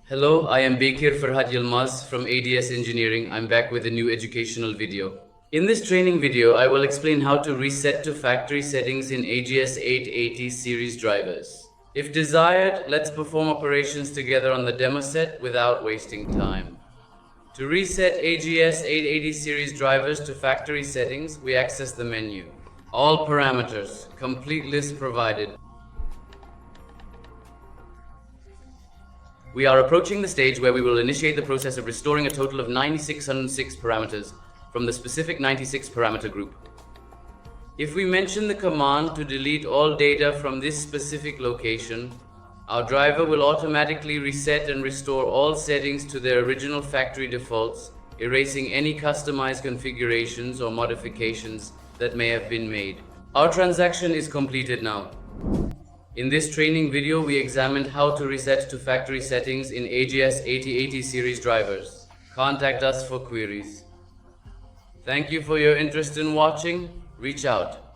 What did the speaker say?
Hello, I am Bekir Farhad Yilmaz from ADS Engineering. I'm back with a new educational video. In this training video, I will explain how to reset to factory settings in AGS880 series drivers. If desired, let's perform operations together on the demo set without wasting time. To reset AGS880 series drivers to factory settings, we access the menu. All parameters, complete list provided. We are approaching the stage where we will initiate the process of restoring a total of 9606 parameters from the specific 96 parameter group. If we mention the command to delete all data from this specific location, our driver will automatically reset and restore all settings to their original factory defaults, erasing any customized configurations or modifications that may have been made. Our transaction is completed now. In this training video, we examined how to reset to factory settings in AGS8080 series drivers. Contact us for queries. Thank you for your interest in watching. Reach out.